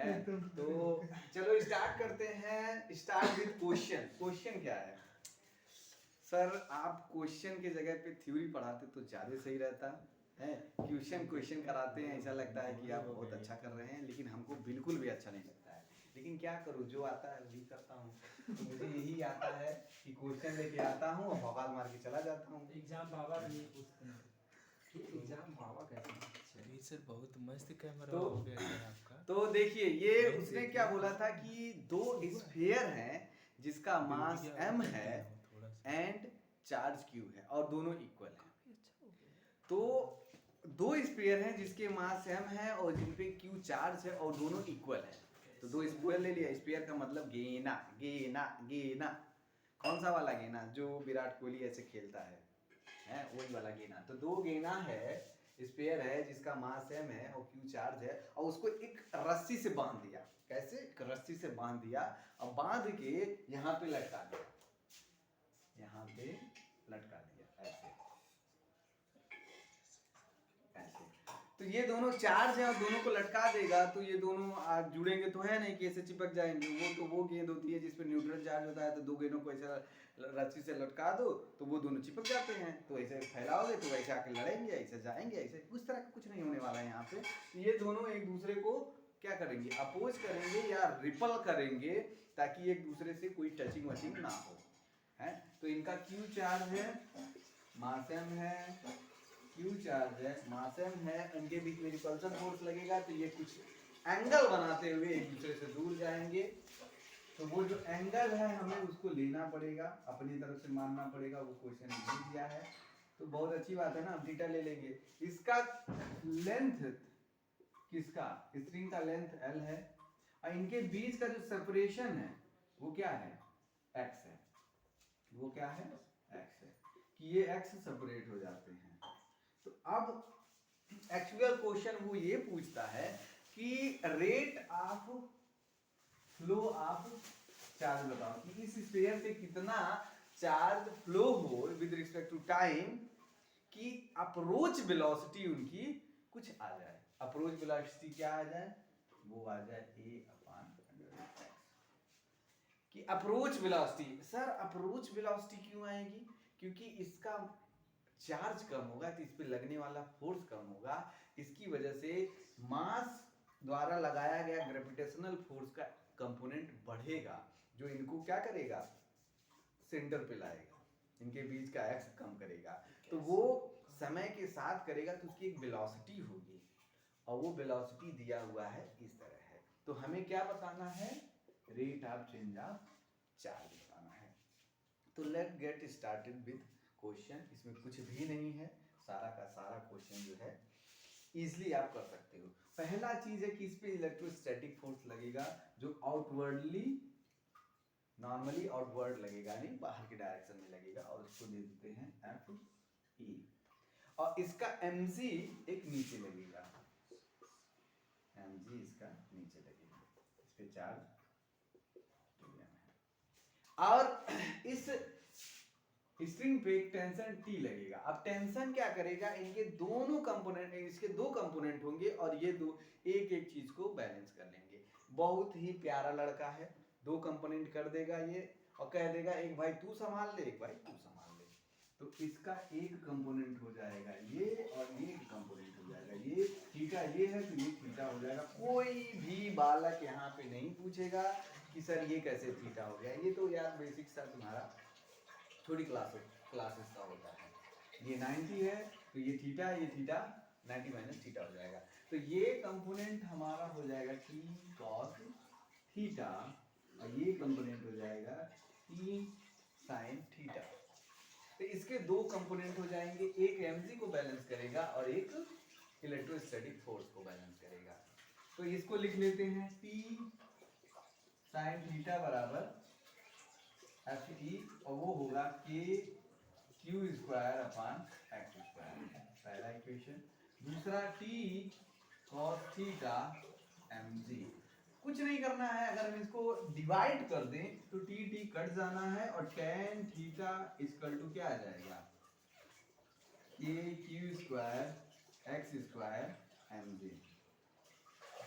है। तो चलो स्टार्ट करते हैं। Start with question. क्वेश्चन क्या है सर? आप क्वेश्चन के जगह पे थ्योरी पढ़ाते तो ज़्यादा सही रहता है। क्वेश्चन कराते हैं, ऐसा लगता है कि आप बहुत अच्छा कर रहे हैं, लेकिन हमको बिल्कुल भी अच्छा नहीं लगता है। लेकिन क्या करूँ, जो आता है वही करता हूँ। तो मुझे यही आता है कि क्वेश्चन लेके आता हूँ और भौकाल मार के चला जाता हूँ। एग्जाम बाबा नहीं पूछते हैं कि एग्जाम बाबा कैसे? चलिए सर, बहुत मस्त कैमरा तो हो गया सर आपका। तो देखिए, ये नहीं उसने देखिए। क्या बोला था कि दो स्फीयर हैं जिसका मास वीडियो m कर है दिया हो थोड़ा सा। एंड चार्ज q है और दोनों इक्वल हैं। काफी अच्छा हो गया। तो दो स्फीयर हैं जिसके मास m है और जिन पे q चार्ज है और दोनों इक्वल हैं। तो दो स्फीयर ले लिया। स्फीयर का मतलब गेना गेना गेना। कौन सा वाला गेना? जो विराट कोहली ऐसे खेलता है वही वाला गेना। तो दो गेना है, स्पेयर है जिसका मास m है और q चार्ज है, और उसको एक रस्सी से बांध दिया। कैसे? एक रस्सी से बांध दिया और बांध के यहाँ पे लटका दिया। यहाँ पे लटका दिया ऐसे ऐसे। तो ये दोनों चार्ज है और दोनों को लटका देगा, तो ये दोनों आज जुड़ेंगे तो है नहीं कि ऐसे चिपक जाएंगे। वो गेंद होती है जिसपे न्यूट्रल चार्ज होता है, तो दो गेंदों को ऐसा रस्सी से लटका दो तो वो दोनों चिपक जाते हैं। तो ऐसे फैलाओगे तो ऐसे आके लड़ेंगे, ऐसे जाएंगे, ऐसे। उस तरह का कुछ नहीं होने वाला है यहाँ पे। ये दोनों एक दूसरे को क्या करेंगे? अपोज करेंगे या रिपल करेंगे, ताकि एक दूसरे से कोई टचिंग वचिंग ना हो। है तो इनका क्यू चार्ज है, मास m है, क्यू चार्ज है, मास m है, इनके बीच में रिपल्सन फोर्स लगेगा, तो ये कुछ एंगल बनाते हुए एक दूसरे से दूर जाएंगे। तो वो जो एंगल है हमें उसको लेना पड़ेगा, अपनी तरफ से मानना पड़ेगा। वो क्वेश्चन दे दिया है तो बहुत अच्छी बात है ना, हम थीटा ले लेंगे। इसका लेंथ किसका? स्ट्रिंग का लेंथ l है और इनके बीच का जो सेपरेशन है वो क्या है? x है। वो क्या है? x है। कि ये x सेपरेट हो जाते हैं। तो अब एक्चुअल क्वेश्चन वो ये पूछता है कि rate of flow of charge बताओ कि इस स्फीयर से कितना चार्ज फ्लो हो विद रिस्पेक्ट टू टाइम कि अप्रोच वेलोसिटी उनकी कुछ आ जाए। अप्रोच वेलोसिटी क्या आ जाए? वो आ जाए a/√x। कि approach velocity. Sir approach velocity क्यों आएगी? क्योंकि इसका चार्ज कम होगा तो इस पे लगने वाला फोर्स कम होगा। इसकी वजह से मास द्वारा लगाया गया ग्रेविटेशनल फोर्स का कंपोनेंट बढ़ेगा, जो इनको क्या करेगा? सेंटर पे लाएगा, इनके बीच का एक्स कम करेगा। तो वो समय के साथ करेगा तो उसकी एक वेलोसिटी होगी, और वो वेलोसिटी दिया हुआ है इस तरह है। तो हमें क्या बताना है? Rate of change of charge बताना है। तो let get started with question. इसमें कुछ भी नहीं है, सारा का सारा क्वेश्चन जो है इजीली आप कर सकते हो। पहला चीज है कि इस पे इलेक्ट्रोस्टैटिक फोर्स लगेगा, जो आउटवर्डली नॉर्मली आउटवर्ड लगेगा, नहीं बाहर के डायरेक्शन में लगेगा, और उसको दे देते हैं Fe। और इसका mg एक नीचे लगेगा, mg इसका नीचे लगेगा, इस पे चार्ज है। और इस स्ट्रिंग पे एक टेंशन T लगेगा। अब टेंशन क्या करेगा? इनके दोनों कंपोनेंट, इसके दो कंपोनेंट होंगे और ये दो एक एक चीज को बैलेंस कर लेंगे। बहुत ही प्यारा लड़का है, दो कंपोनेंट कर देगा ये और कह देगा एक भाई तू संभाल ले, एक भाई तू संभाल ले। तो इसका एक कंपोनेंट हो जाएगा ये और ये कंपोनेंट हो जाएगा ये। थीटा ये है तो ये थीटा हो जाएगा। कोई भी बालक यहाँ पे नहीं पूछेगा कि सर ये कैसे थीटा हो गया। ये तो यार बेसिक सा तुम्हारा थोड़ी क्लासेस का होता है। ये 90 है तो ये थीटा 90 माइनस थीटा हो जाएगा। तो ये कंपोनेंट हमारा हो जाएगा t cos थीटा और ये कंपोनेंट हो जाएगा t sin थीटा। तो इसके दो कंपोनेंट हो जाएंगे, एक mg को बैलेंस करेगा और एक इलेक्ट्रोस्टैटिक फोर्स को बैलेंस करेगा। तो इसको लिख लेते हैं t sin थीटा बराबर Fe, और वो होगा k q square upon x square, पहला इक्वेशन। दूसरा t cos थीटा mg। कुछ नहीं करना है, अगर हम इसको डिवाइड कर दें तो t कट जाना है और tan थीटा इक्वल टू क्या आ जाएगा? k q square x square mg।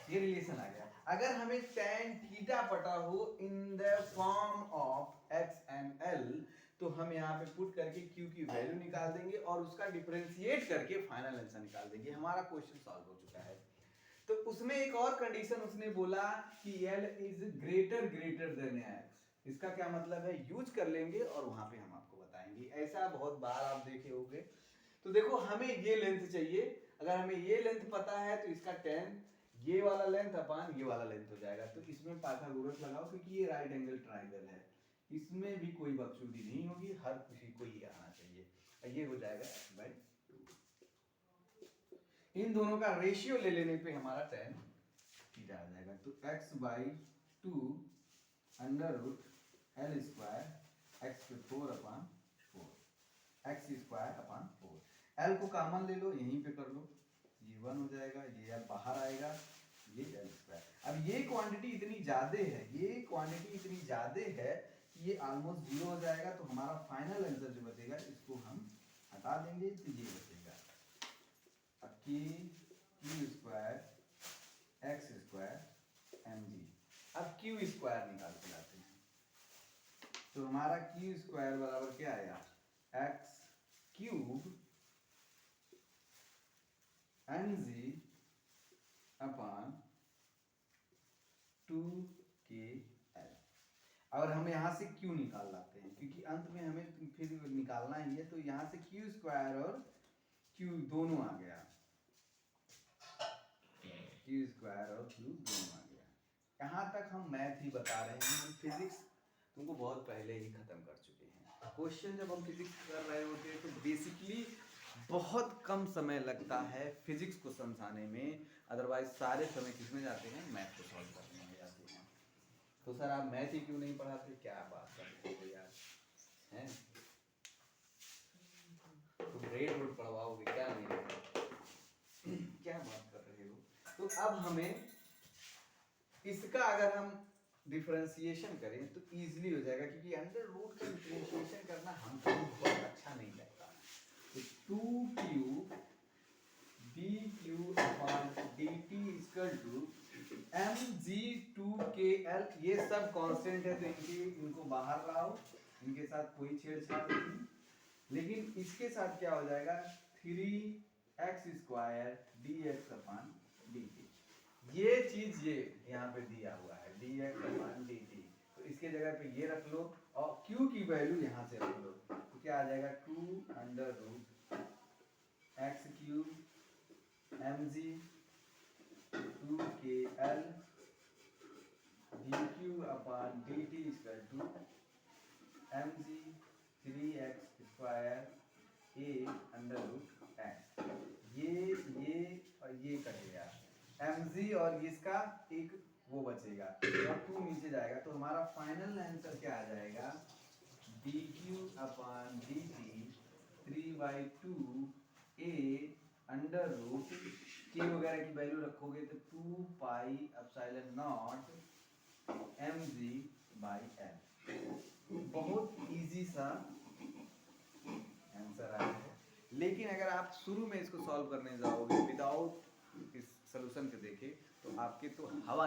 ये रिलेशन आ गया। अगर हमें tan थीटा पता हो in the form of x and l, तो हम यहाँ पे पुट करके q की वैल्यू निकाल देंगे और उसका डिफरेंशिएट करके फाइनल आंसर निकाल देंगे। हमारा क्वेश्चन सॉल्व हो चुका है। तो उसमें एक और कंडीशन उसने बोला कि l is greater than x। इसका क्या मतलब है, यूज कर लेंगे और वहां पे हम आपको बताएंगे। ऐसा बहुत बार आप देखे होंगे। तो देखो हमें ये लेंथ चाहिए, अगर हमें ये लेंथ पता है तो इसका tan ये वाला लेंथ अपान ये वाला लेंथ हो जाएगा। तो इसमें पाइथागोरस लगाओ क्योंकि ये राइट एंगल ट्राइंगल है, इसमें भी कोई बकचोदी नहीं होगी, हर किसी को ये आना चाहिए। ये हो जाएगा x/2। इन दोनों का रेशियो ले लेने पे हमारा tan थीटा आ जाएगा। तो x/2 under root l square x/4 x square upon 4। l को कॉमन ले लो, यहीं पे कर लो, ये 1 हो जाएगा, ये अब बाहर आएगा, ये l स्क्वायर। अब ये क्वांटिटी इतनी ज्यादा है, ये क्वांटिटी इतनी ज्यादा है कि ये ऑलमोस्ट 0 हो जाएगा। तो हमारा फाइनल आंसर जो बचेगा इसको हम हटा देंगे तो ये बचेगा अब q square x square mg। अब q स्क्वायर निकाल के लाते हैं। तो हमारा q स्क्वायर बराबर क्या आया, x क्यूब mg अपान 2kl। और हम यहाँ से q निकाल लाते हैं क्योंकि अंत में हमें फिर निकालना ही है। तो यहाँ से q स्क्वायर और q दोनों आ गया, q स्क्वायर और q दोनों आ गया। यहाँ तक हम मैथ ही बता रहे हैं, हम फिजिक्स तुमको बहुत पहले ही खत्म कर चुके हैं। क्वेश्चन जब हम फिजिक्स कर रहे होते हैं तो बेसिकली बहुत कम समय लगता है फिजिक्स को समझाने में, अदरवाइज सारे समय किसमें जाते हैं, मैथ को सॉल्व करने में जाते हैं। तो सर आप मैथ ही क्यों नहीं पढ़ाते, क्या बात करते हो यार, हैं? तुम रेट रोड पढ़वाओगे क्या, नहीं क्या बात कर रहे हो। तो अब हमें इसका अगर हम डिफरेंशिएशन करें तो इजीली हो जाएगा, क्योंकि अंडर रूट का डिफरेंशिएशन करना हमको बहुत अच्छा नहीं लगता। तो 2q dq upon dt equal to mg2kl। ये सब कांस्टेंट है तो इनको बाहर लाओ, इनके साथ कोई छेड़छाड़ नहीं। लेकिन इसके साथ क्या हो जाएगा, 3x square dx upon dt। ये चीज ये यहाँ पे दिया हुआ है dx अपॉन dt, तो इसके जगह पे ये रख लो और q की वैल्यू यहाँ से रख लो। तो क्या आ जाएगा, 2 under root x cube mg 2kl dq upon dt equal to mg 3x square a under root x। ये और ये कटेगा, mg और इसका एक वो बचेगा और 2 नीचे जाएगा। तो हमारा फाइनल आंसर क्या आ जाएगा, dq upon dt 3/2 a under root k वगैरह की वैल्यू रखोगे तो 2 pi epsilon naught mg by l। बहुत इजी सा आंसर आया है। लेकिन अगर आप शुरू में इसको सॉल्व करने जाओगे विदाउट इस सॉल्यूशन के देखे तो आपके तो हवा